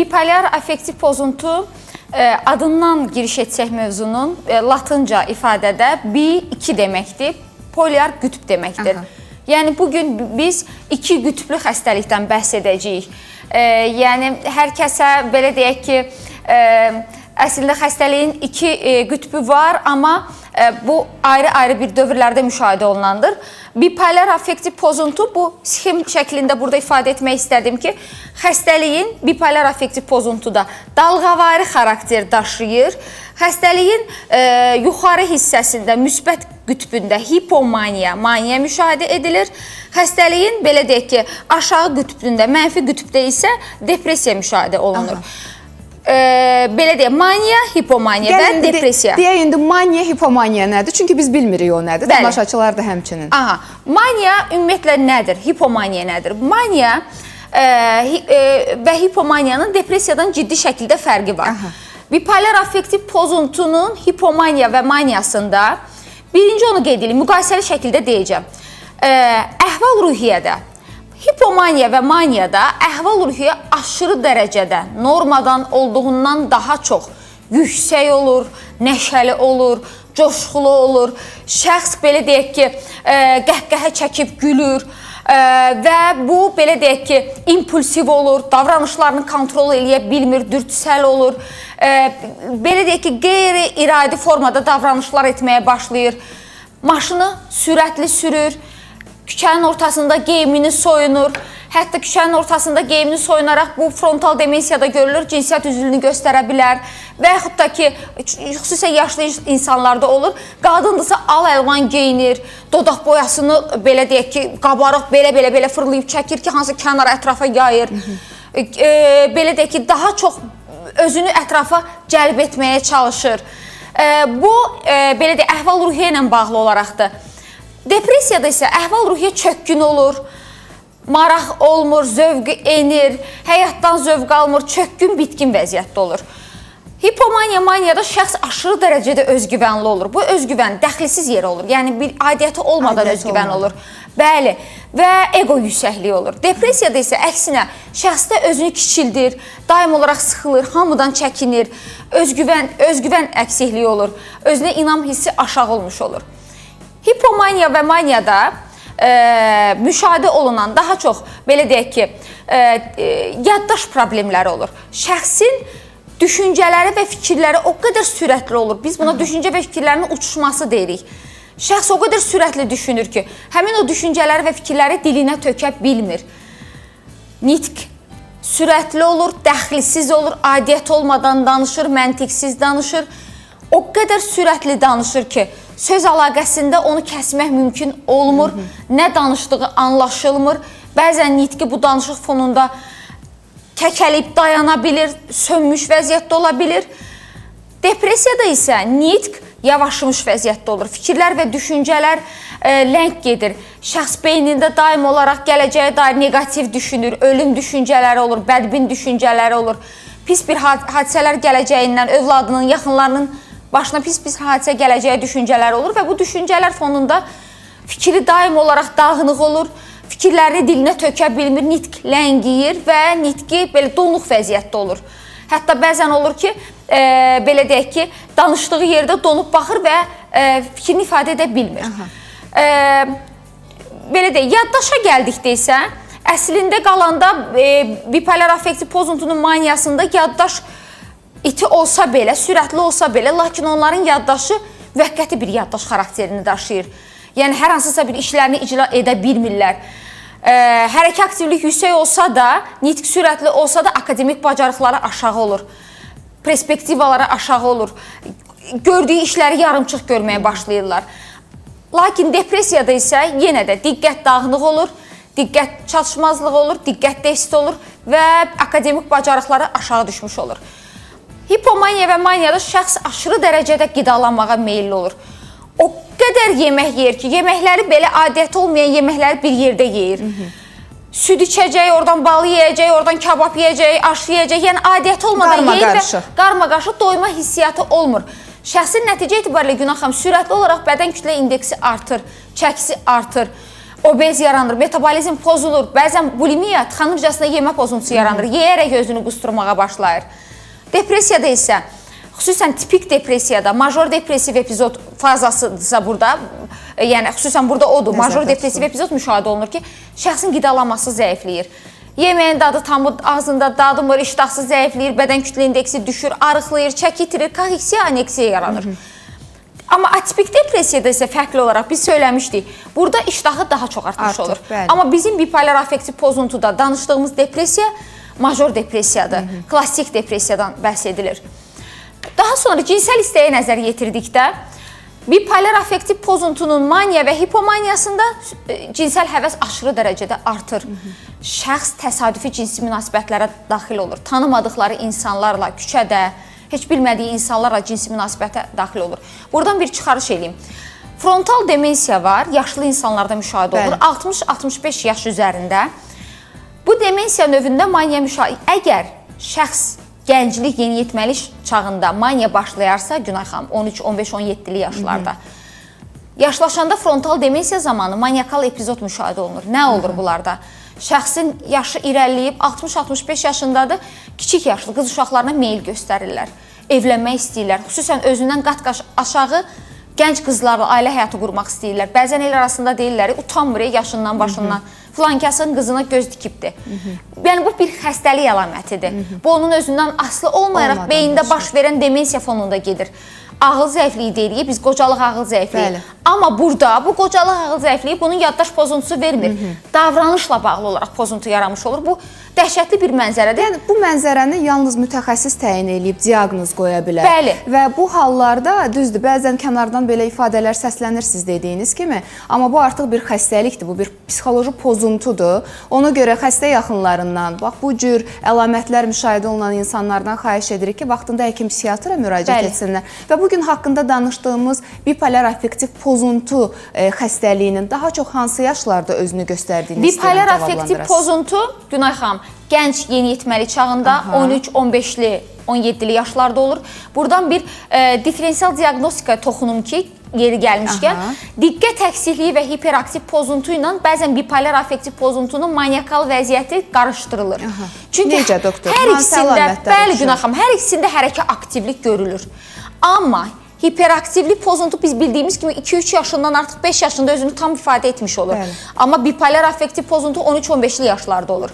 Bipolyar affektiv pozuntu adından giriş etsək mövzunun latınca ifadədə B2 deməkdir, polyar qütb deməkdir. Yəni bugün biz iki qütblü xəstəlikdən bəhs edəcəyik. Yəni hər kəsə belə deyək ki, əslində xəstəliyin iki qütbü var, amma bu ayrı-ayrı bir dövrlərdə müşahidə olunandır. Bipolyar affektiv pozuntu bu sxem şəklində burada ifadə etmək istədim ki, xəstəliyin bipolyar affektiv pozuntuda dalğavari xarakter daşıyır. Xəstəliyin yuxarı hissəsində müsbət qütbündə hipomaniya, maniya müşahidə edilir. Xəstəliyin belə deyək ki, aşağı qütbündə, mənfi qütbdə isə depressiya müşahidə olunur. Belə deyək, maniya, hipomaniya və depressiya. Deyək, indi maniya, hipomaniya nədir? Çünki biz bilmirik o nədir, tamaşaçılar da həmçinin. Maniya ümumiyyətlə nədir? Hipomaniya nədir? Maniya və hipomaniyanın depressiyadan ciddi şəkildə fərqi var. Bipolyar affektiv pozuntunun hipomaniya və maniyasında birinci onu qeyd edeyim, müqayisəli şəkildə deyəcəm. Əhval-ruhiyyədə hipomaniya və maniyada əhval-ruhiyyə aşırı dərəcədə normadan olduğundan daha çox yüksək olur, nəşəli olur, coşqulu olur. Şəxs belə deyək ki, qəhqəhə çəkib gülür və bu belə deyək ki, impulsiv olur, davranışlarını kontrol edə bilmir, dürtüsəl olur. Belə deyək ki, qeyri-iradi formada davranışlar etməyə başlayır. Maşını sürətli sürür. Küçənin ortasında geyimini soyunur. Hətta küçənin ortasında geyimini soyunaraq bu frontal demensiyada görülür, cinsiyyət üzvlüyünü göstərə bilər. Və yaxud da ki, xüsusən yaşlı insanlarda olur. Qadındırsa al-əlvan geyinir, dodaq boyasını belə deyək ki, qabarıq belə fırlayıb çəkir ki, hansı kənara ətrafa yayır. Belə deyək ki, daha çox özünü ətrafa cəlb etməyə çalışır. Bu, belə deyək, əhval-ruhiyyə ilə bağlı olaraqdır. Depressiyada isə əhval-ruhiyyə çökkün olur, maraq olmur, zövq enir, həyatdan zövq almır, çökkün, bitkin vəziyyətdə olur. Hipomaniya, maniyada şəxs aşırı dərəcədə özgüvənli olur. Bu özgüvən dəxlisiz yerə olur, yəni bir aidiyyəti olmadan özgüvən olur. Bəli, və ego yüksəkliyi olur. Depressiyada isə əksinə şəxsdə özünü kiçildir, daim olaraq sıxılır, hamıdan çəkinir, özgüvən əksikliyi olur, özünə inam hissi aşağı olmuş olur. Hipomaniya və maniyada müşahidə olunan daha çox, belə deyək ki, yaddaş problemləri olur. Şəxsin düşüncələri və fikirləri o qədər sürətli olur. Biz buna düşüncə və fikirlərinin uçuşması deyirik. Şəxs o qədər sürətli düşünür ki, həmin o düşüncələri və fikirləri dilinə tökə bilmir. Nitq sürətli olur, dəxlisiz olur, adiyyət olmadan danışır, məntiqsiz danışır. O qədər sürətli danışır ki, söz əlaqəsində onu kəsmək mümkün olmur, nə danışdığı anlaşılmır. Bəzən nitqi bu danışıq fonunda kəkəlib dayana bilir, sönmüş vəziyyətdə ola bilir. Depressiyada isə nitq yavaşımış vəziyyətdə olur. Fikirlər və düşüncələr ləng gedir. Şəxs beynində daim olaraq gələcəyə dair negativ düşünür, ölüm düşüncələri olur, bədbin düşüncələri olur. Pis bir hadisələr gələcəyindən, övladının, yaxınlarının başına pis hadisə gələcəyə düşüncələr olur və bu düşüncələr fonunda fikri daim olaraq dağınıq olur, fikirlərini dilinə tökə bilmir, nitq ləngiyir və nitqi belə donuq vəziyyətdə olur. Hətta bəzən olur ki, belə deyək ki, danışdığı yerdə donub baxır və fikrini ifadə edə bilmir. Belə deyək, yaddaşa gəldikdə isə, əslində qalanda bipolyar affektiv pozuntunun maniyasında yaddaş iti olsa belə, sürətli olsa belə, lakin onların yaddaşı müvəqqəti bir yaddaş xarakterini daşıyır. Yəni, hər hansısa bir işlərini icra edə bilmirlər. Hərəkə aktivlik yüksək olsa da, nitq sürətli olsa da akademik bacarıqları aşağı olur. Perspektivaları aşağı olur. Gördüyü işləri yarımçıq görməyə başlayırlar. Lakin depressiyada isə yenə də diqqət dağınıq olur, diqqət çatışmazlığı olur, diqqət defisit olur və akademik bacarıqları aşağı düşmüş olur. Hipomaniya və maniyada şəxs aşırı dərəcədə qidalanmağa meyilli olur. O qədər yemək yeyir ki, yeməkləri belə adiyyəti olmayan yeməkləri bir yerdə yeyir. Süd içəcək, oradan bal yeyəcək, oradan kabab yeyəcək, aş yeyəcək. Yəni adiyyəti olmadan yeyir və qarma-qarşı doyma hissiyatı olmur. Şəxsin nəticə etibarilə Günah xanım sürətli olaraq bədən kütlə indeksi artır, çəkisi artır. obez yaranır, metabolizm pozulur, bəzən bulimiya, tıxanıcasına yemə pozuntusu yaranır, yeyərək özünü qusturmağa başlayır. Depressiyada isə, xüsusən tipik depressiyada, major depressiv epizod fazasıdırsa burada, yəni xüsusən burada odur, major depressiv epizod müşahidə olunur ki, şəxsin qidalanması zəifləyir. Yeməyin dadı tam ağzında dadımır, iştahsız zəifləyir, bədən kütlə indeksi düşür, arıqlayır, çəki itirir, kaheksiya, aneksiya yaranır. Amma atipik depressiyada isə fərqli olaraq biz söyləmişdik, burada iştahı daha çox artmış olur. Amma bizim bipolar affektiv pozuntuda danışdığımız depressiya major depressiyadır, klassik depressiyadan bəhs edilir. Daha sonra cinsəl istəyə nəzər yetirdikdə, bipolar affektiv pozuntunun maniya və hipomaniyasında cinsəl həvəs aşırı dərəcədə artır. Şəxs təsadüfi cinsi münasibətlərə daxil olur, tanımadıqları insanlarla küçədə, heç bilmədiyi insanlarla cinsi münasibətə daxil olur. Buradan bir çıxarış edeyim. Frontal demensiya var, yaşlı insanlarda müşahidə olur, 60-65 yaş üzərində. Bu demensiya növündə maniya müşahidə, əgər şəxs gənclik, yeniyetməlik çağında maniya başlayarsa, Günay xanım, 13, 15, 17-li yaşlarda, yaşlaşanda frontal demensiya zamanı maniakal epizod müşahidə olunur. Nə olur bunlarda? Şəxsin yaşı irəliləyib 60-65 yaşındadır, kiçik yaşlı qız uşaqlarına meyil göstərirlər, evlənmək istəyirlər, xüsusən özündən qat-qat aşağı gənc qızlarla ailə həyatı qurmaq istəyirlər. Bəzən el arasında deyirlər, utanmır yaşından, başından, filankəsin qızına göz dikibdir. Yəni bu bir xəstəlik əlamətidir. Bu onun özündən asılı olmayaraq beyində baş verən demensiya fonunda gedir. Ağıl zəifliyi deyirik, biz qocalıq ağıl zəifliyi. Amma burada bu qocalıq ağıl zəifliyi bunun yaddaş pozuntusu vermir. Davranışla bağlı olaraq pozuntu yaranmış olur. Bu dəhşətli bir mənzərədir. Yəni bu mənzərəni yalnız mütəxəssis təyin edib diaqnoz qoya bilər. Bəli. Və bu hallarda düzdür, bəzən kənardan belə ifadələr səslənir siz dediyiniz kimi, amma bu artıq bir xəstəlikdir, bu bir psixoloji pozuntudur. Ona görə xəstə yaxınlarından, bax bu cür əlamətlər müşahidə olunan insanlardan xahiş edirik ki, vaxtında həkim-psixiatra müraciət etsinlər. Və bugün haqqında danışdığımız bipolar affektiv pozuntu xəstəliyinin daha çox hansı yaşlarda özünü göstərdiyini istəyirəm bipolar affektiv pozuntu, Günay xanım, gənc yeniyetməli çağında 13-15-li, 17-li yaşlarda olur. Buradan bir diferensial diaqnostikaya toxunum ki, yeri gəlmişkən, diqqət əksikliyi və hiperaktiv pozuntu ilə bəzən bipolar affektiv pozuntunun maniakal vəziyyəti qarışdırılır. Necə doktor? Hər ikisində, bəli Günay xanım, hər ikisində hərəkə aktivlik görülür. Amma hiperaktivlik pozuntu biz bildiyimiz kimi 2-3 yaşından artıq 5 yaşında özünü tam ifadə etmiş olur. Amma bipolar affektiv pozuntu 13-15-li yaşlarda olur.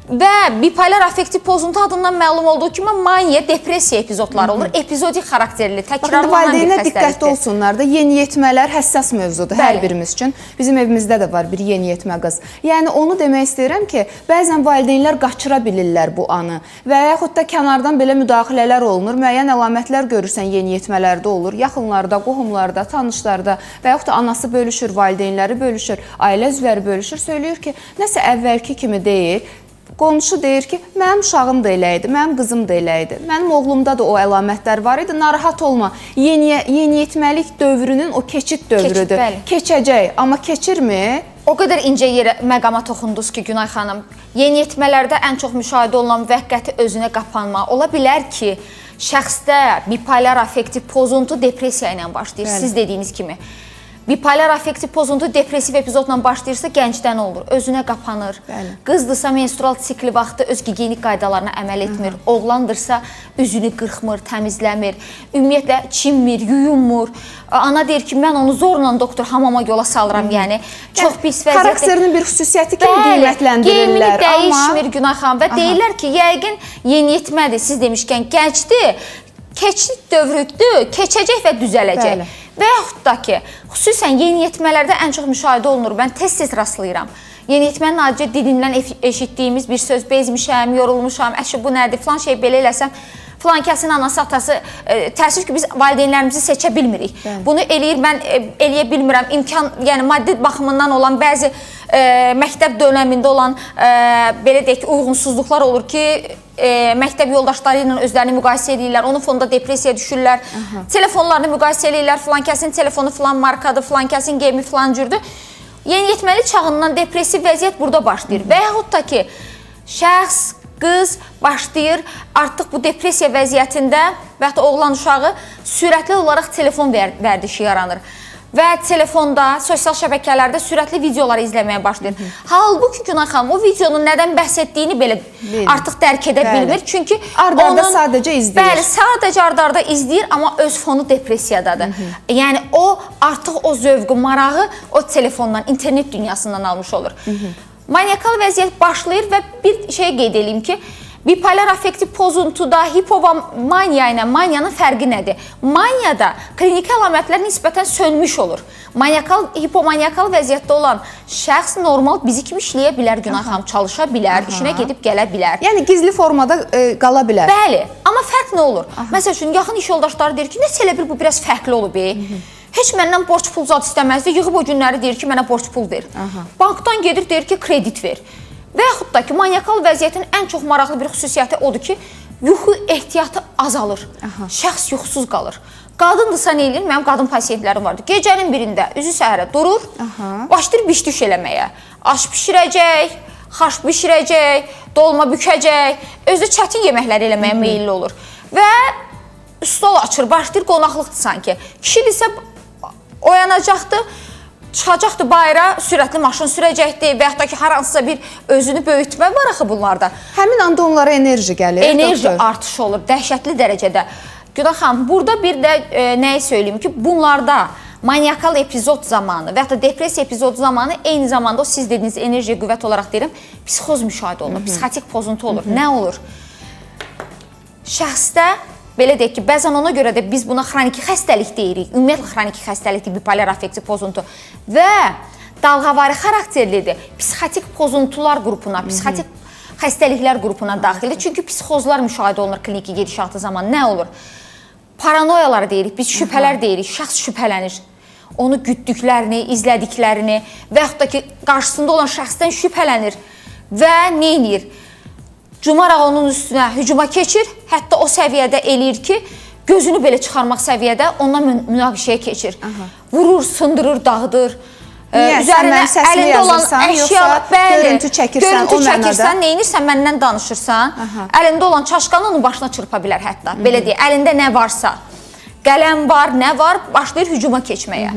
Və bipolar affektiv pozuntu adından məlum olduğu kimi maniya, depressiya epizodları olur. Epizodik xarakterli, təkrarlanan bir valideynlər xəstəlikdir. diqqətli olsunlar da, yeniyetmələr həssas mövzudur hər birimiz üçün. Bizim evimizdə də var bir yeniyetmə qız. Yəni onu demək istəyirəm ki, bəzən valideynlər qaçıra bilirlər bu anı və yaxud da kənardan belə müdaxilələr olunur. Müəyyən əlamətlər görürsən yeniyetmələrdə olur, yaxınlarda, qohumlarda, tanışlarda və yaxud da anası bölüşür, valideynləri bölüşür, ailə üzvləri bölüşür, söyləyir ki, nəsə əvvəlki kimi deyil. Qonşu deyir ki, mənim uşağım da elə idi, mənim qızım da elə idi, mənim oğlumda da o əlamətlər var idi, narahat olma, yeniyetməlik dövrünün o keçid dövrüdür, keçəcək, amma keçirmi? O qədər incə yerə məqama toxundunuz ki, Günay xanım, yeniyetmələrdə ən çox müşahidə olunan müvəqqəti özünə qapanma. Ola bilər ki, şəxsdə bipolar affektiv pozuntu depressiya ilə başlayır, siz dediyiniz kimi. Bipolar affektiv pozuntu depressiv epizodla başlayırsa gəncdən olur, özünə qapanır. Qızdırsa menstrual sikli vaxtı öz gigiyenik qaydalarına əməl etmir. Oğlandırsa üzünü qırxmır, təmizləmir, ümumiyyətlə çinmir, yuyunmur. Ana deyir ki, mən onu zorla doktor hamama yola salıram, yəni çox pis vəziyyətdə. Xarakterinin bir xüsusiyyəti kimi qiymətləndirirlər. Qeymini dəyişmir Günay xanım və deyirlər ki, yəqin yeniyetmədir, siz demişkən gəncdir, keçid dövrüdür, keçəcək və düzələcək. Və yaxud da ki, xüsusən yeniyetmələrdə ən çox müşahidə olunur, mən tez-tez rastlayıram. Yeniyetmənin adicə dilindən eşitdiyimiz bir söz, bezmişəm, yorulmuşam, əşi bu nədir, filan şey belə eləsəm, filan kəsin anası, atası, təəssüf ki, biz valideynlərimizi seçə bilmirik. Bunu eləyir, mən eləyə bilmirəm, imkan, yəni maddi baxımından olan bəzi məktəb dönəmində olan, belə deyək ki, uyğunsuzluqlar olur ki, məktəb yoldaşları ilə özlərini müqayisə edirlər, onun fonunda depressiya düşürlər, telefonlarını müqayisə edirlər, filan kəsin telefonu filan markadır, filan kəsin geyimi filan cürdür. Yeniyetməli çağından depressiv vəziyyət burada başlayır və yaxud da ki, şəxs, qız başlayır artıq bu depressiya vəziyyətində və yaxud da oğlan uşağı sürətli olaraq telefon vərdişi yaranır. və telefonda, sosial şəbəkələrdə sürətli videolar izləməyə başlayır. Halbuki Günay xanım o videonun nədən bəhs etdiyini belə artıq dərk edə bilmir. Çünki arda-arda sadəcə izləyir. Bəli, sadəcə arda-arda izləyir, amma öz fonu depressiyadadır. Yəni o artıq o zövqü, marağı o telefondan, internet dünyasından almış olur. Maniakal vəziyyət başlayır və bir şey qeyd edeyim ki, bipolar affektiv pozuntuda hipomaniya ilə maniyanın fərqi nədir? Maniyada kliniki əlamətlər nisbətən sönmüş olur. Hipomaniakal vəziyyətdə olan şəxs normal bizi kimi işləyə bilər, Günay xanım, çalışa bilər, işinə gedib gələ bilər. Yəni gizli formada qala bilər. Bəli, amma fərq nə olur? Məsəl üçün, yaxın iş yoldaşları deyir ki, nəsə elə bil bu biraz fərqli olub. Heç məndən borc pul zat istəməzdi, yığıb o günləri deyir ki, mənə borc pul ver. Bankdan gedir, deyir ki, kredit ver. Və yaxud da ki, maniakal vəziyyətin ən çox maraqlı bir xüsusiyyəti odur ki, yuxu ehtiyatı azalır. Şəxs yuxusuz qalır. Qadındırsa nə eləyir? Mənim qadın pasiyentlərim vardı. Gecənin birində üzü səhərə durur, başlayır biş-düş eləməyə. Aş bişirəcək, xaş bişirəcək, dolma bükəcək, özü çətin yeməklər eləməyə meyilli olur. Və stol açır, başlayır qonaqlıqdır sanki. Kişidirsə oyanacaqdır, çıxacaqdır bayra, sürətli maşın sürəcəkdir və yaxud da ki, hər hansısa bir özünü böyütmə var axı bunlarda. Həmin anda onlara enerji gəlir. Enerji artışı olur, dəhşətli dərəcədə. Günay xanım, burada bir də nəyi söyləyim ki, bunlarda maniakal epizod zamanı və yaxud da depressiya epizod zamanı eyni zamanda o siz dediyiniz enerjiyə qüvvət olaraq deyirəm, psixoz müşahidə olunur, psixotik pozuntu olur. Nə olur? Şəxsdə belə deyək ki, bəzən ona görə də biz buna xroniki xəstəlik deyirik. Ümumiyyətlə xroniki xəstəlikdir, bipolar affektiv pozuntu və dalğavari xarakterlidir. Psixotik pozuntular qrupuna, psixotik xəstəliklər qrupuna daxildir. Çünki psixozlar müşahidə olunur kliniki gedişatı zamanı. Nə olur? Paranoyalar deyirik, biz şübhələr deyirik. Şəxs şübhələnir. Onu gütdüklərini, izlədiklərini və yaxud da ki, qarşısında olan şəxsdən şübhələnir və nə edir? Cumaraq onun üstünə hücuma keçir, hətta o səviyyədə eləyir ki, gözünü belə çıxarmaq səviyyədə ondan münaqişəyə keçir. Vurur, sındırır, dağıdır. Niyə? Sən mənim səsimi yazırsan, yoxsa görüntü çəkirsən o mənada? Görüntü çəkirsən, neyinirsən, məndən danışırsan, əlində olan çaşqanı onun başına çırpa bilər hətta. Belə deyək, əlində nə varsa, qələm var, nə var, başlayır hücuma keçməyə.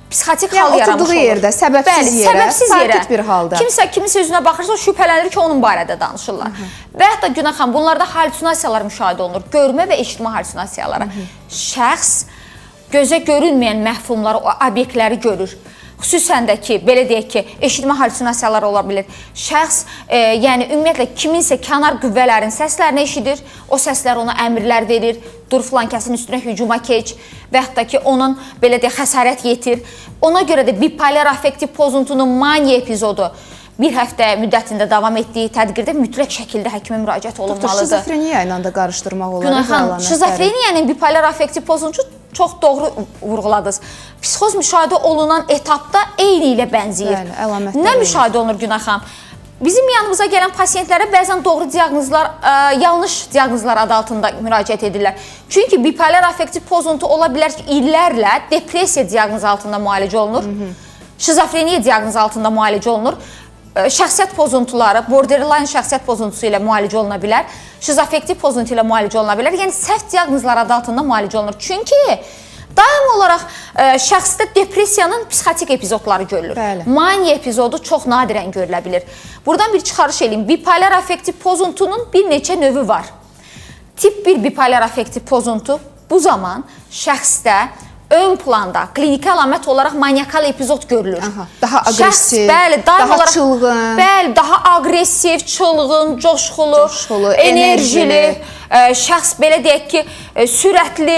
Psixotik hal yaranmış olur. Oturduğu yerdə, səbəbsiz yerə, sakit bir halda. Kimsə üzünə baxırsa, o şübhələnir ki, onun barədə danışırlar. Və yaxud da Günay xanım, bunlarda halüsinasiyalar müşahidə olunur. Görmə və eşitmə halüsinasiyaları. Şəxs gözə görünməyən məhfumları, o obyektləri görür. Xüsusən də ki, belə deyək ki, eşitmə halüsinasiyaları ola bilir. Şəxs, yəni ümumiyyətlə kiminsə kənar qüvvələrin səslərini eşidir, o səslər ona əmrlər verir, dur filan kəsin üstünə hücuma keç və yaxud da ki, onun belə deyək xəsarət yetir. Ona görə də bipolar affektiv pozuntunun maniya epizodu bir həftə müddətində davam etdiyi tədqirdə mütləq şəkildə həkimə müraciət olunmalıdır. Şizofreniya ilə də qarışdırmaq olar. Günay xanım, şizofreniyanın bipolar affektiv pozuntu çox doğru vurğuladınız. Psixoz müşahidə olunan etapda eyni ilə bənzəyir. Bəli, əlamətlər. Nə müşahidə olunur Günay xanım? Bizim yanımıza gələn pasiyentlərə bəzən doğru diaqnozlar, yanlış diaqnozlar adı altında müraciət edirlər. Çünki bipolar affektiv pozuntu ola bilər ki, illərlə depressiya diaqnozu altında müalicə olunur, şizofreniya diaqnozu altında müalicə olunur. Şəxsiyyət pozuntuları, borderline şəxsiyyət pozuntusu ilə müalicə oluna bilər, şizoaffektiv pozuntu ilə müalicə oluna bilər. Yəni, səhv diaqnozlar adı altında müalicə olunur. Çünki daim olaraq şəxsdə depressiyanın psixotik epizodları görülür. Bəli. Maniya epizodu çox nadirən görülə bilir. Buradan bir çıxarış edeyim. Bipolar affektiv pozuntunun bir neçə növü var. Tip 1 bipolar affektiv pozuntu bu zaman şəxsdə ön planda kliniki əlamət olaraq maniakal epizod görülür. Daha aqressiv, daha çılğın. Bəli, daha aqressiv, çılğın, coşqulu, enerjili. Şəxs belə deyək ki, sürətli,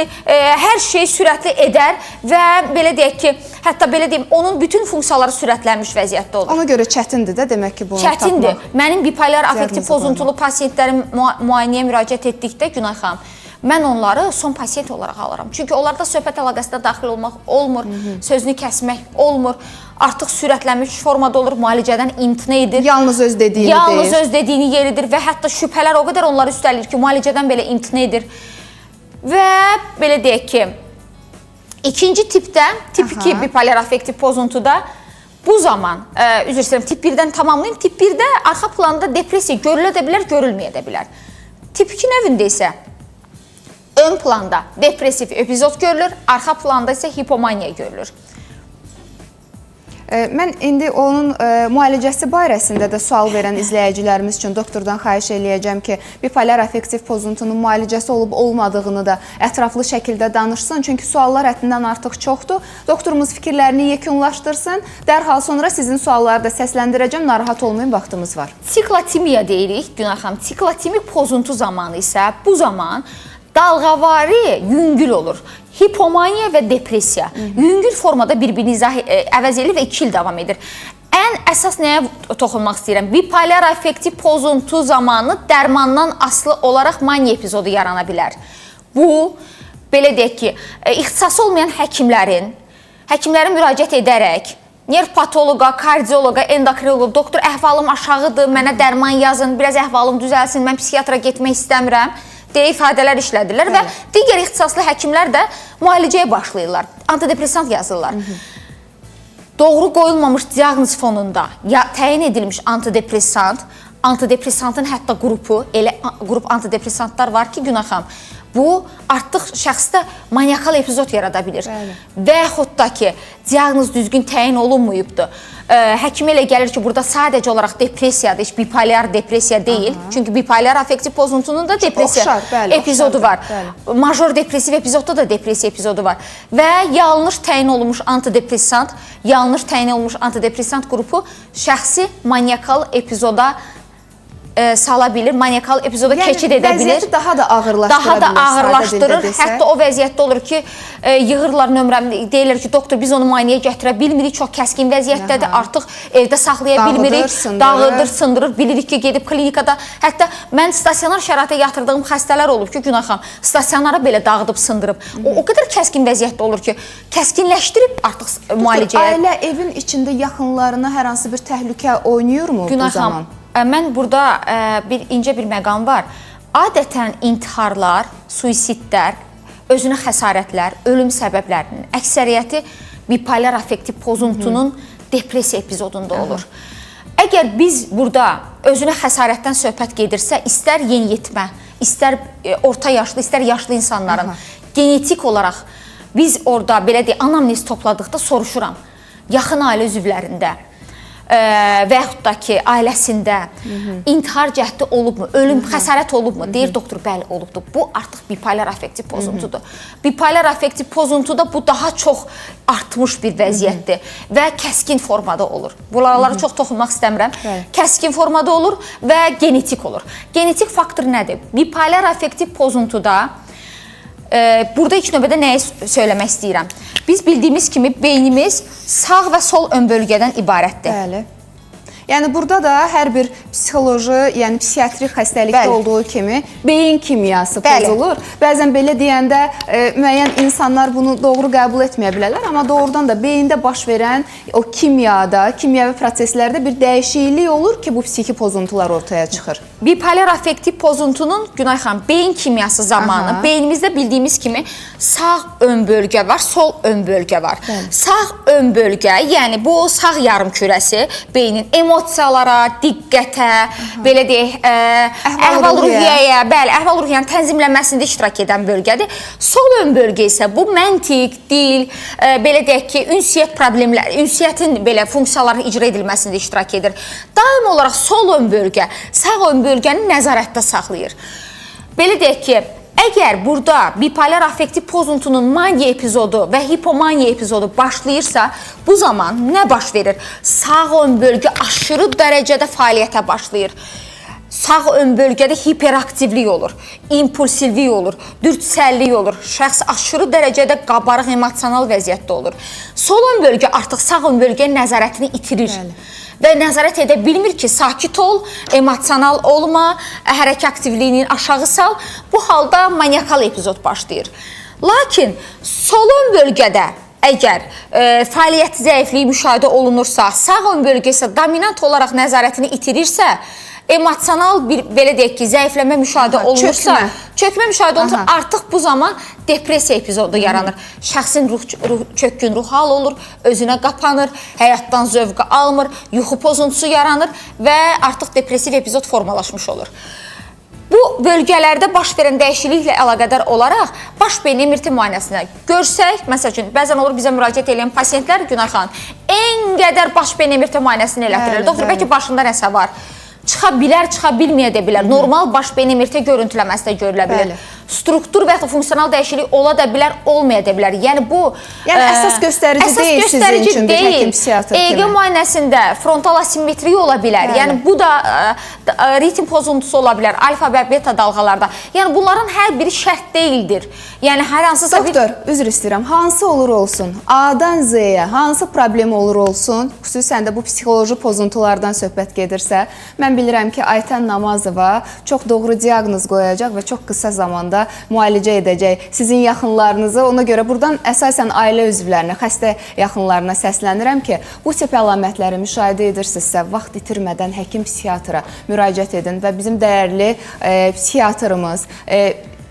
hər şeyi sürətli edər və belə deyək ki, hətta belə deyim, onun bütün funksiyaları sürətlənmiş vəziyyətdə olur. Ona görə çətindir də demək ki, bunu tapmaq. Çətindir. Mənim bipolar affektiv pozuntulu pasiyentlərim müayinəyə müraciət etdikdə Günay xanım, mən onları son pasiyent olaraq alıram. Çünki onlarda söhbət əlaqəsində daxil olmaq olmur, sözünü kəsmək olmur. Artıq sürətlənmiş formada olur, müalicədən imtina edir. Yalnız öz dediyini Yalnız öz dediyini yeridir və hətta şübhələr o qədər onları üstəlir ki, müalicədən belə imtina edir. Və belə deyək ki, ikinci tipdə, tip 2 bipolar affektiv pozuntuda bu zaman, üzr istəyirəm, tip 1-dən tamamlayayım, tip 1-də arxa planda depressiya görülə də bilər, görülməyə də bilər. Tip 2 növündə isə ön planda depressiv epizod görülür, arxa planda isə hipomaniya görülür. Mən indi onun müalicəsi barəsində də sual verən izləyicilərimiz üçün doktordan xahiş eləyəcəm ki, bipolar affektiv pozuntunun müalicəsi olub-olmadığını da ətraflı şəkildə danışsın. Çünki suallar həddindən artıq çoxdur. Doktorumuz fikirlərini yekunlaşdırsın. Dərhal sonra sizin sualları da səsləndirəcəm. Narahat olmayın, vaxtımız var. Siklotimiya deyirik Günay xanım. Siklotimik pozuntu zamanı isə bu zaman dalğavari yüngül olur. Hipomaniya və depressiya. Yüngül formada bir-birini əvəz edir və 2 il davam edir. Ən əsas nəyə toxunmaq istəyirəm? Bipolar affektiv pozuntu zamanı dərmandan asılı olaraq maniya epizodu yarana bilər. Bu, belə deyək ki, ixtisası olmayan həkimlərin müraciət edərək nerv patoloqa, kardioloqa, endokrinoloqa, doktor əhvalım aşağıdır, mənə dərman yazın, biraz əhvalım düzəlsin, mən psixiatra getmək istəmirəm deyə ifadələr işlədirlər və digər ixtisaslı həkimlər də müalicəyə başlayırlar, antidepressant yazırlar. Doğru qoyulmamış diaqnoz fonunda təyin edilmiş antidepressantın hətta qrupu, elə qrup antidepressantlar var ki, Günay xanım, bu artıq şəxsdə maniakal epizod yarada bilir. Və yaxud da ki, diaqnoz düzgün təyin olunmayıbdır. Həkimə elə gəlir ki, burada sadəcə olaraq depressiyadır, heç bipolar depressiya deyil. Çünki bipolar affektiv pozuntunun da depressiya epizodu var. Major depressiv epizodda da depressiya epizodu var. Və yanlış təyin olunmuş antidepressant qrupu şəxsi maniakal epizoda sala bilir, maniakal epizoda keçid edə bilir. Vəziyyəti daha da ağırlaşdırır. Hətta o vəziyyətdə olur ki, yığırlar nömrəmdə, deyirlər ki, doktor, biz onu maniyyə gətirə bilmirik, çox kəskin vəziyyətdədir, artıq evdə saxlaya bilmirik, dağıdır, sındırır, bilirik ki, gedib klinikada. Hətta mən stasionar şəraitə yatırdığım xəstələr olub ki, Günay xanım, stasionara belə dağıdıb, sındırıb. O qədər kəskin vəziyyətdə olur ki, kəskinləşdirib artıq müalicəyə. Ailə evin içində yaxınlarına hər hansı bir təhlükə oynayırmı bu zaman? Mən burada incə bir məqam var. Adətən intiharlar, suisidlər, özünə xəsarətlər, ölüm səbəblərinin əksəriyyəti bipolar affektiv pozuntunun depressiya epizodunda olur. Əgər biz burada özünə xəsarətdən söhbət gedirsə, istər yeniyetmə, istər orta yaşlı, istər yaşlı insanların genetik olaraq biz orada, belə deyək, anamnez topladıqda soruşuram, yaxın ailə üzvlərində və yaxud da ki, ailəsində intihar cəhdi olubmu, ölüm, xəsarət olubmu? Deyir doktor, bəli, olubdur. Bu artıq bipolar affektiv pozuntudur. Bipolar affektiv pozuntuda bu daha çox artmış bir vəziyyətdir və kəskin formada olur. Bunlara çox toxunmaq istəmirəm. Kəskin formada olur və genetik olur. Genetik faktor nədir? Bipolar affektiv pozuntuda burada ilk növbədə nəyi söyləmək istəyirəm? Biz bildiyimiz kimi beynimiz sağ və sol ön bölgədən ibarətdir. Bəli. Yəni burada da hər bir psixoloji, yəni psixiatrik xəstəlikdə olduğu kimi beyin kimyası pozulur. Bəzən belə deyəndə müəyyən insanlar bunu doğru qəbul etməyə bilərlər, amma doğrudan da beyində baş verən o kimyada, kimyəvi proseslərdə bir dəyişiklik olur ki, bu psixi pozuntular ortaya çıxır. Bipolar affektiv pozuntunun, Günay xanım, beyin kimyası zamanı beynimizdə bildiyimiz kimi sağ ön bölgə var, sol ön bölgə var. Sağ ön bölgə, yəni bu sağ yarımkürəsi beynin emosiyalara, diqqətə, belə deyək, əhval-ruhiyyəyə, bəli, əhval-ruhiyyənin tənzimlənməsində iştirak edən bölgədir. Sol ön bölgə isə bu məntiq, dil, belə deyək ki, ünsiyyət problemləri, ünsiyyətin belə funksiyaları icra edilməsində iştirak edir. Daim olaraq sol ön bölgə, sağ ön bölgəni nəzarətdə saxlayır. Belə deyək ki, əgər burada bipolar affektiv pozuntunun maniya epizodu və hipomaniya epizodu başlayırsa, bu zaman nə baş verir? Sağ ön bölgə aşırı dərəcədə fəaliyyətə başlayır. Sağ ön bölgədə hiperaktivlik olur, impulsivlik olur, dürtüsəllik olur, şəxs aşırı dərəcədə qabarıq emosional vəziyyətdə olur. Sol ön bölgə artıq sağ ön bölgənin nəzarətini itirir. Və nəzarət edə bilmir ki, sakit ol, emosional olma, hərəkət aktivliyini aşağı sal. Bu halda maniakal epizod başlayır. Lakin sol ön bölgədə əgər fəaliyyət zəifliyi müşahidə olunursa, sağ ön bölgə isə dominant olaraq nəzarətini itirirsə, emosional bir, belə deyək ki, zəifləmə müşahidə olunursa, çökmə müşahidə olunursa, artıq bu zaman depressiya epizodu yaranır. Şəxsin çökkün ruh hal olur, özünə qapanır, həyatdan zövqü almır, yuxu pozuntusu yaranır və artıq depressiv epizod formalaşmış olur. Bu bölgələrdə baş verən dəyişikliklə əlaqədar olaraq baş beyin MRT müayinəsinə görsək, məsəl üçün bəzən olur bizə müraciət edən pasientlər Günay xanım en qədər baş beyin MRT müayinəsini elətdirirlər. Doktor, bəlkə başında nəsə var. Çıxa bilər, çıxa bilməyə də bilər. Normal baş beyin MRT görüntüləməsi də görülə bilər. Struktur və ya funksiyanal dəyişiklik ola da bilər, olmaya da bilər. Yəni bu əsas göstərici deyil sizin üçün bir həkim psixiatr kimi. EEG müayinəsində frontal asimetriya ola bilər. Yəni bu da ritm pozuntusu ola bilər, alfa və beta dalğalarda. Yəni bunların hər biri şərt deyildir. Yəni hər hansısa Doktor, üzr istəyirəm. Hansı olur olsun, A-dan Z-yə hansı problem olur olsun, xüsusən də bu psixoloji pozuntulardan söhbət gedirsə, mən bilirəm ki, Aytən Namazova çox doğru diaqnoz qoyacaq və çox qısa zamanda müalicə edəcək sizin yaxınlarınızı. Ona görə buradan əsasən ailə üzvlərinə, xəstə yaxınlarına səslənirəm ki, bu tip əlamətləri müşahidə edirsinizsə, vaxt itirmədən həkim psixiatra müraciət edin və bizim dəyərli psixiatrımız,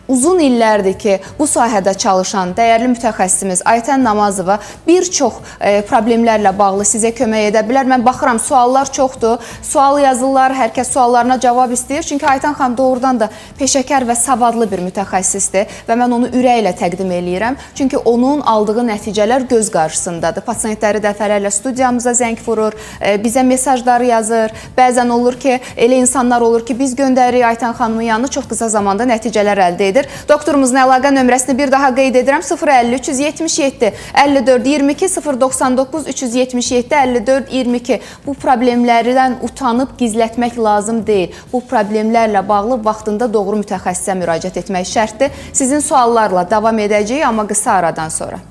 uzun illərdir ki, bu sahədə çalışan dəyərli mütəxəssisimiz Aytən Namazova bir çox problemlərlə bağlı sizə kömək edə bilər. Mən baxıram, suallar çoxdur. Sual yazırlar, hər kəs suallarına cavab istəyir. Çünki Aytən xanım doğrudan da peşəkar və savadlı bir mütəxəssisdir və mən onu ürəklə təqdim eləyirəm. Çünki onun aldığı nəticələr göz qarşısındadır. Pasientləri dəfələrlə studiyamıza zəng vurur, bizə mesajlar yazır. Bəzən olur ki, elə insanlar olur ki, biz göndəririk Aytən xanımın yanına, çox qısa zamanda nəticələr əldə edir. Doktorumuzun əlaqə nömrəsini bir daha qeyd edirəm. 050 377 54 22 099 377 54 22. Bu problemlərdən utanıb gizlətmək lazım deyil. Bu problemlərlə bağlı vaxtında doğru mütəxəssisə müraciət etmək şərtdir. Sizin suallarla davam edəcəyik, amma qısa aradan sonra.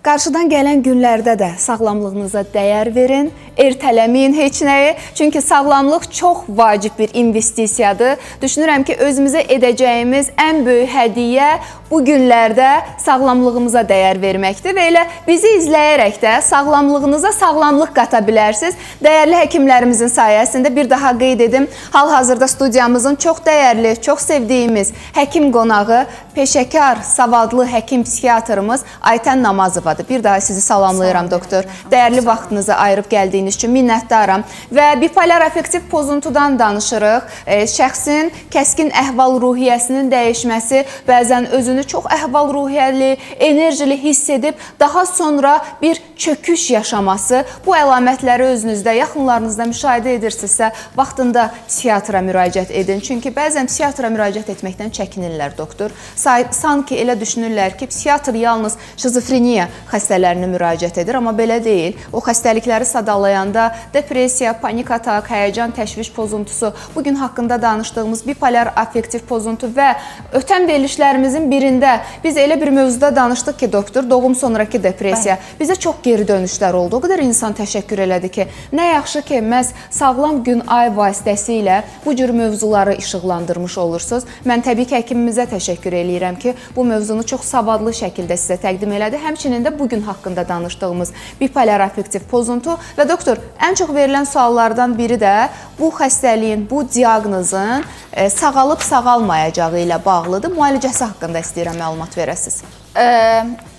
Qarşıdan gələn günlərdə də sağlamlığınıza dəyər verin, ertələməyin heç nəyi. Çünki sağlamlıq çox vacib bir investisiyadır. Düşünürəm ki, özümüzə edəcəyimiz ən böyük hədiyyə bu günlərdə sağlamlığımıza dəyər verməkdir və elə bizi izləyərək də sağlamlığınıza sağlamlıq qata bilərsiniz. Dəyərli həkimlərimizin sayəsində bir daha qeyd edim, hal-hazırda studiyamızın çox dəyərli, çox sevdiyimiz həkim qonağı, peşəkar, savadlı həkim psixiatrımız Aytən Namazovadır. Bir daha sizi salamlayıram doktor. Dəyərli vaxtınızı ayırıb gəldiyiniz üçün minnətdaram. Və bipolar affektiv pozuntudan danışırıq. Şəxsin kəskin əhval-ruhiyyəsinin dəyişməsi, bəzən özünü çox əhval-ruhiyyəli, enerjili hiss edib, daha sonra bir çöküş yaşaması. Bu əlamətləri özünüzdə, yaxınlarınızda müşahidə edirsinizsə, vaxtında psixiatra müraciət edin. Çünki bəzən psixiatra müraciət etməkdən çəkinirlər doktor. Sanki elə düşünürlər ki, psixiatr yalnız şizofreniya xəstələrinə müraciət edir, amma belə deyil. O xəstəlikləri sadalayanda depressiya, panik atak, həyəcan, təşviş pozuntusu, bugün haqqında danışdığımız bipolar affektiv pozuntu və ötən verilişlərimizin birində biz elə bir mövzuda danışdıq ki, doktor, doğum sonraki depressiya. Bizə çox geri dönüşlər oldu. O qədər insan təşəkkür elədi ki, nə yaxşı ki, məhz sağlam gün ay vasitəsilə bu cür mövzuları işıqlandırmış olursunuz. Mən təbii ki, həkimimizə təşəkkür eləyirəm ki, bu mövzunu çox savadlı şəkildə sizə təqdim elədi. Həmçinin də bugün haqqında danışdığımız bipolar affektiv pozuntu və doktor, ən çox verilən suallardan biri də bu xəstəliyin, bu diaqnozun sağalıb sağalmayacağı ilə bağlıdır. Müalicəsi haqqında istəyirəm məlumat verəsiniz.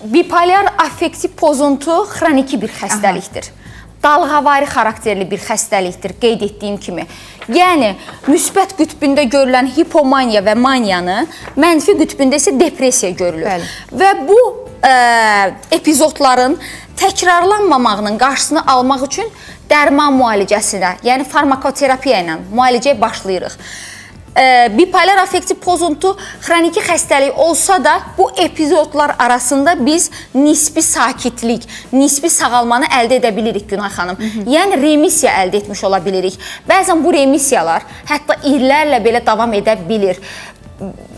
Bipolar affektiv pozuntu xroniki bir xəstəlikdir. Dalğavari xarakterli bir xəstəlikdir, qeyd etdiyim kimi. Yəni, müsbət qütbündə görülən hipomaniya və maniyanı, mənfi qütbündə isə depressiya görülür. Bəli. Və bu epizodların təkrarlanmamağının qarşısını almaq üçün dərman müalicəsinə, yəni farmakoterapiya ilə müalicəyə başlayırıq. Bipolar affektiv pozuntu xroniki xəstəlik olsa da bu epizodlar arasında biz nisbi sakitlik, nisbi sağalmanı əldə edə bilirik Günay xanım. Yəni remisiya əldə etmiş ola bilirik. Bəzən bu remisiyalar hətta illərlə belə davam edə bilir.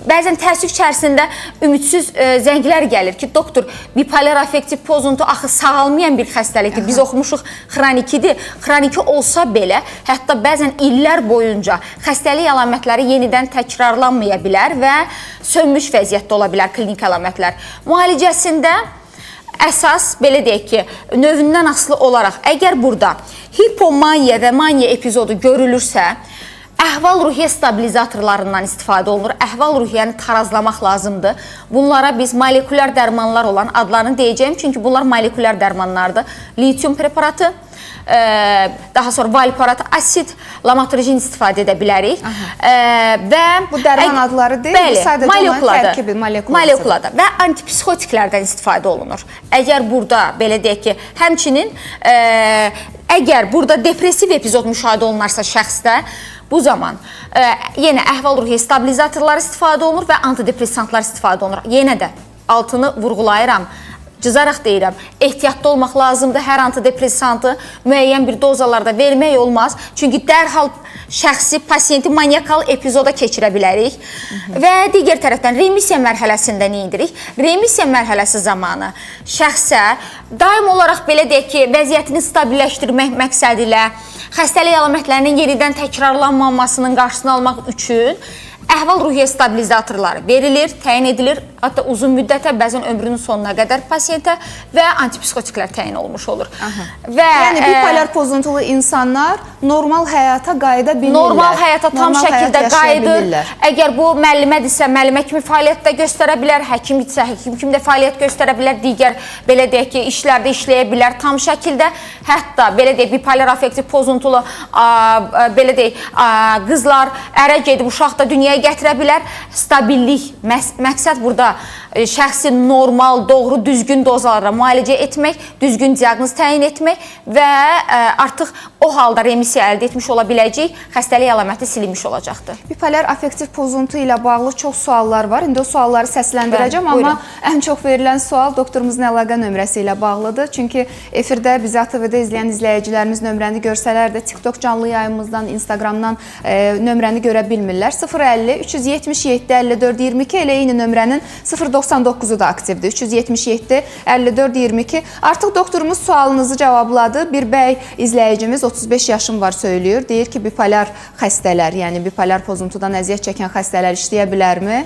Bəzən təəssüf içərisində ümidsiz zənglər gəlir ki, doktor, bipolar affektiv pozuntu axı sağalmayan bir xəstəlikdir. Biz oxumuşuq xronikidir. Xroniki olsa belə, hətta bəzən illər boyunca xəstəlik əlamətləri yenidən təkrarlanmaya bilər və sönmüş vəziyyətdə ola bilər klinik əlamətlər. Müalicəsində əsas, belə deyək ki, növündən asılı olaraq, əgər burada hipomaniya və maniya epizodu görülürsə, əhval-ruhiyyə stabilizatorlarından istifadə olunur. Əhval-ruhiyyəni tarazlamaq lazımdır. Bunlara biz molekulyar dərmanlar olan adlarını deyəcəyim, çünki bunlar molekulyar dərmanlardır. Litium preparatı, daha sonra valproat asid, lamotrigin istifadə edə bilərik. Və bu dərman adları deyil, bəli, sadəcə onların tərkibi, molekulada və antipsixotiklərdən istifadə olunur. Əgər burada, belə deyək ki, həmçinin əgər burada depressiv epizod müşahidə olunarsa şəxsdə, bu zaman yenə əhval-ruhiyyə stabilizatorları istifadə olunur və antidepressantlar istifadə olunur. Yenə də altını vurğulayıram, cızaraq deyirəm, ehtiyatlı olmaq lazımdır. Hər antidepressantı müəyyən bir dozalarda vermək olmaz. Çünki dərhal şəxsi, pasiyenti maniakal epizoda keçirə bilərik. Və digər tərəfdən remisiya mərhələsində nə edirik? Remisiya mərhələsi zamanı şəxsə daim olaraq belə deyək ki, vəziyyətini stabilləşdirmək məqsədilə xəstəlik əlamətlərinin yenidən təkrarlanmamasının qarşısını almaq üçün əhval-ruhiyyə stabilizatorları verilir, təyin edilir, hətta uzun müddətə, bəzən ömrünün sonuna qədər pasiyentə və antipsixotiklər təyin olmuş olur. Yəni, bipolar pozuntulu insanlar normal həyata qayıda bilirlər. Normal həyata tam şəkildə qayıdır. Əgər bu müəllimədirsə, müəllimə kimi fəaliyyət də göstərə bilər, həkimdirsə, həkim kimi də fəaliyyət göstərə bilər, digər, belə deyək ki, işlərdə işləyə bilər tam şəkildə. Hətta, belə deyək, bipolar affektiv pozuntulu, belə deyək, qızlar ərə gedib, uşaq da dünyaya gətirə bilər. Stabillik, məqsəd burada şəxsi normal, doğru, düzgün dozalarla müalicə etmək, düzgün diaqnoz təyin etmək və artıq o halda remisiya əldə etmiş ola biləcək, xəstəlik əlaməti silinmiş olacaqdır. Bipolar affektiv pozuntu ilə bağlı çox suallar var. İndi o sualları səsləndirəcəm, amma ən çox verilən sual doktorumuzun əlaqə nömrəsi ilə bağlıdır. Çünki efirdə bizi ATV-də izləyən izləyicilərimiz nömrəni görsələr də TikTok canlı yayımımızdan, Instagramdan nömrəni görə bilmirlər. 050 377 54 22 elə eyni nömrənin 0 99-u da aktivdir. 377 54 22. Artıq doktorumuz sualınızı cavabladı. Bir bəy izləyicimiz 35 yaşım var söylüyor. Deyir ki, bipolar xəstələr, yəni bipolar pozuntudan əziyyət çəkən xəstələr işləyə bilərmi?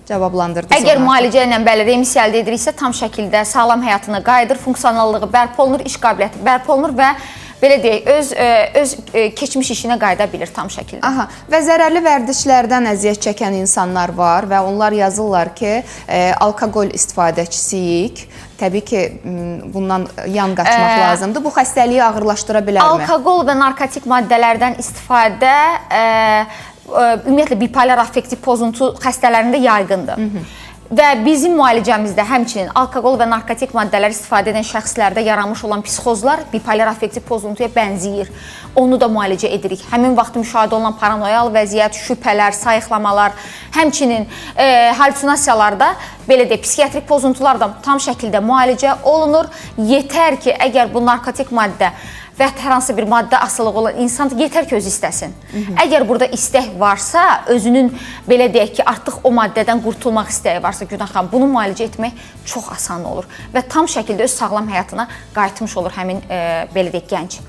Cavablandırdı. Əgər müalicə ilə bəli remissiya əldə ediriksə, tam şəkildə sağlam həyatına qayıdır, funksionallığı bərpa olunur, iş qabiliyyəti bərpa olunur və belə deyək, öz keçmiş işinə qayıda bilir tam şəkildə. Aha. Və zərərli vərdişlərdən əziyyət çəkən insanlar var və onlar yazırlar ki, alkoqol istifadəçisiyik. Təbii ki, bundan yan qaçmaq lazımdır. Bu xəstəliyi ağırlaşdıra bilərmi? Alkoqol və narkotik maddələrdən istifadə ümumiyyətlə bipolar affektiv pozuntu xəstələrində yaygındır. Və bizim müalicəmizdə həmçinin alkoqol və narkotik maddələr istifadə edən şəxslərdə yaranmış olan psixozlar bipolar affektiv pozuntuya bənzəyir. Onu da müalicə edirik. Həmin vaxt müşahidə olunan paranoyal vəziyyət, şübhələr, sayıqlamalar, həmçinin halüsinasiyalarda, belə deyək, psixiatrik pozuntular da tam şəkildə müalicə olunur. Yetər ki, əgər bu narkotik maddə və hər hansı bir maddə asılığı olan insan yetər ki, özü istəsin. Əgər burada istək varsa, özünün belə deyək ki, artıq o maddədən qurtulmaq istəyi varsa, Günay xanım, bunu müalicə etmək çox asan olur və tam şəkildə öz sağlam həyatına qayıtmış olur həmin belə deyək gənc.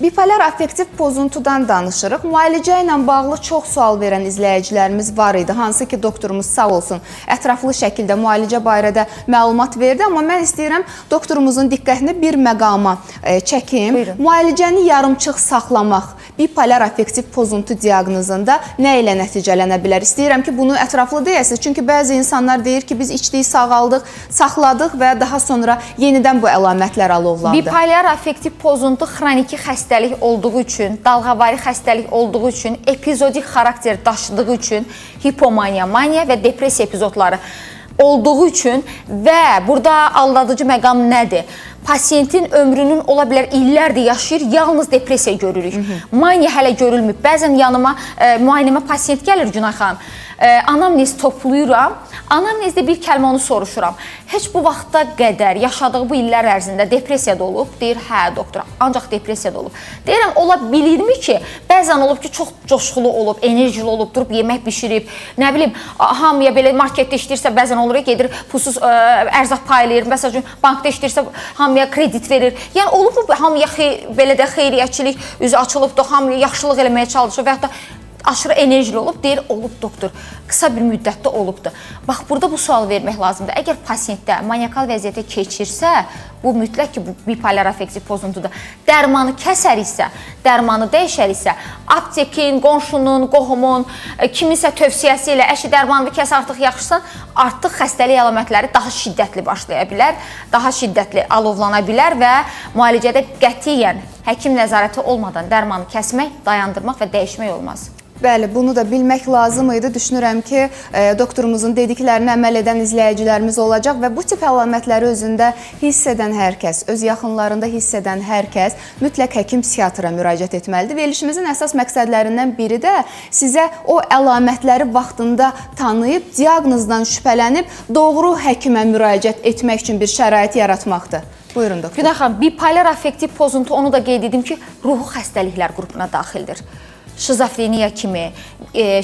Bipolar affektiv pozuntudan danışırıq. Müalicə ilə bağlı çox sual verən izləyicilərimiz var idi. Hansı ki, doktorumuz sağ olsun, ətraflı şəkildə müalicə barədə məlumat verdi. Amma mən istəyirəm doktorumuzun diqqətini bir məqama çəkim. Buyurun. Müalicəni yarımçıq saxlamaq bipolar affektiv pozuntu diaqnozunda nə ilə nəticələnə bilər? İstəyirəm ki, bunu ətraflı deyəsiniz. Çünki bəzi insanlar deyir ki, biz içdik, sağaldıq, saxladıq və daha sonra yenidən bu əlamətlər alovlandı. Bipolar affektiv pozuntu xroniki xəstəlik olduğu üçün, dalğavari xəstəlik olduğu üçün, epizodik xarakter daşıdığı üçün hipomaniya, maniya və depressiya epizodları olduğu üçün və burada aldadıcı məqam nədir? Pasiyentin ömrünün ola bilər illərdir yaşayır, yalnız depressiya görürük. Maniya hələ görülməyib. Bəzən yanıma müayinəmə pasiyent gəlir Günay xanım. Anamnez toplayıram. Anamnezdə bir kəlmə onu soruşuram. Heç bu vaxta qədər yaşadığı bu illər ərzində depressiyada olub? Deyir, hə doktor, ancaq depressiyada olub. Deyirəm, ola bilirmi ki, bəzən olub ki, çox coşqulu olub, enerjili olub, durub yemək bişirib, nə bilim, hamıya belə marketdə işləyirsə, bəzən olur, gedir, pulsuz ərzaq paylayır, məsəl üçün, bankda işləyirsə, hamıya kredit verir. Yəni, olub mu hamıya belə də xeyriyyəçilik üzü açılıbdır, hamıya yaxşılıq eləməyə çalışır və yaxud da aşırı enerjili olub, deyir, olub doktor, qısa bir müddətdə olubdur. Bax, burada bu sual vermək lazımdır. Əgər pasiyentdə maniakal vəziyyətə keçirsə, bu mütləq ki, bu bipolar affektiv pozuntudur. Dərmanı kəsəriksə, dərmanı dəyişəriksə, aptekin, qonşunun, qohumun, kiminsə tövsiyəsi ilə əşi dərmanı kəs artıq yaxşısan, artıq xəstəlik əlamətləri daha şiddətli başlaya bilər, daha şiddətli alovlana bilər və müalicədə qətiyyən həkim nəzarəti olmadan dərmanı kəsmək, dayandırmaq və dəyişmək olmaz. Bəli, bunu da bilmək lazım idi. Düşünürəm ki, doktorumuzun dediklərinə əməl edən izləyicilərimiz olacaq və bu tip əlamətləri özündə hiss edən hər kəs, öz yaxınlarında hiss edən hər kəs mütləq həkim psixiatra müraciət etməlidir. Verilişimizin əsas məqsədlərindən biri də sizə o əlamətləri vaxtında tanıyıb, diaqnozdan şübhələnib, doğru həkimə müraciət etmək üçün bir şərait yaratmaqdır. Buyurun doktor. Günay xanım, bipolar affektiv pozuntu, onu da qeyd edim ki, ruhu xəstəliklər qrupuna daxildir. Şizofreniya kimi,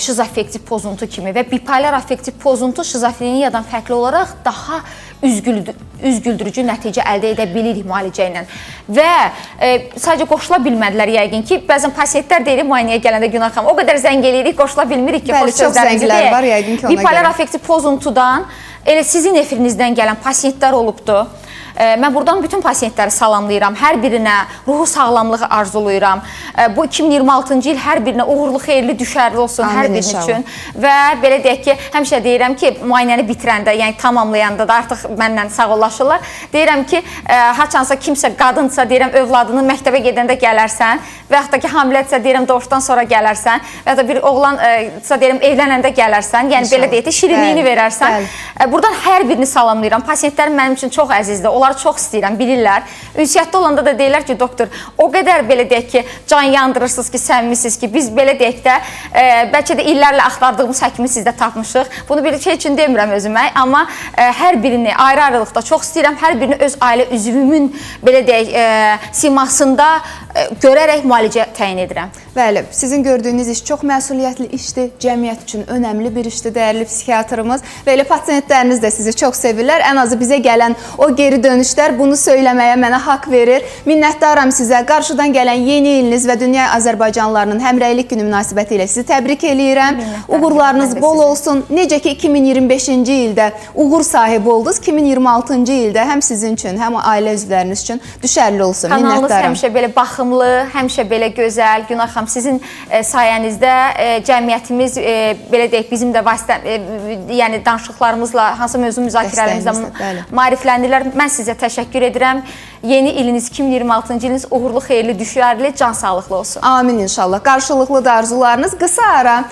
şizoaffektiv pozuntu kimi və bipolar affektiv pozuntu şizofreniyadan fərqli olaraq daha üzgüldürücü nəticə əldə edə bilirik müalicə ilə. Və sadəcə qoşula bilmədilər yəqin ki, bəzən pasiyentlər deyirik müayinəyə gələndə Günay xanım, o qədər zəng eləyirik, qoşula bilmirik ki, bəli, çox zənglər var yəqin ki, ona görə. Bipolar affektiv pozuntudan elə sizin efirinizdən gələn pasiyentlər olubdur. Mən buradan bütün pasiyentləri salamlayıram. Hər birinə ruhu sağlamlığı arzulayıram. Bu 2026-cı il hər birinə uğurlu, xeyirli, düşərli olsun. Amin, hər birinin üçün. Və belə deyək ki, həmişə deyirəm ki, müayinəni bitirəndə, yəni tamamlayanda da artıq mənlə sağollaşırlar. Deyirəm ki, haçansa kimsə qadınsa, deyirəm, övladını məktəbə gedəndə gələrsən və yaxud da ki, hamilədirsə, deyirəm, doğuşdan sonra gələrsən və ya da bir oğlansa, deyirəm, evlənəndə gələrsən. Yəni belə deyək ki, şirinliyini verərsən. Buradan hər birini salamlayıram. Pasiyentlərim mənim üçün çox əzizdir. onları çox istəyirəm, bilirlər. Ünsiyyətdə olanda da deyirlər ki, doktor, o qədər belə deyək ki, can yandırırsınız ki, səmmisiniz ki, biz belə deyək də, bəlkə də illərlə axtardığımız həkimi sizdə tapmışıq. Bunu bir şey üçün demirəm özümə, amma hər birini ayrı-ayrılıqda çox istəyirəm, hər birini öz ailə üzvümün belə deyək, simasında görərək müalicə təyin edirəm. Bəli, sizin gördüyünüz iş çox məsuliyyətli işdir, cəmiyyət üçün önəmli bir işdir, dəyərli psixiatrımız. Və elə pasientləriniz də sizi çox sevirlər. Ən azı bizə gələn o geri dönüşlər bunu söyləməyə mənə haqq verir. Minnətdaram sizə. Qarşıdan gələn yeni iliniz və dünya Azərbaycanlılarının həmrəylik günü münasibəti ilə sizi təbrik eləyirəm. Uğurlarınız bol olsun. Necə ki 2025-ci ildə uğur sahibi oldunuz, 2026-cı ildə həm sizin üçün, həm ailə üzvləriniz üçün düşərli olsun. Kanalınız həmişə belə baxımlı, həmişə belə gözəl. Günay xanım, sizin sayənizdə cəmiyyətimiz belə deyək, bizim də vasitə, yəni danışıqlarımızla, hansı mövzu müzakirələrimizlə maarifləndirlər. Mən sizə təşəkkür edirəm. Yeni iliniz 2026-cı iliniz uğurlu, xeyirli, düşərli, can sağlıqlı olsun. Amin inşallah. Qarşılıqlı da arzularınız. Qısa ara.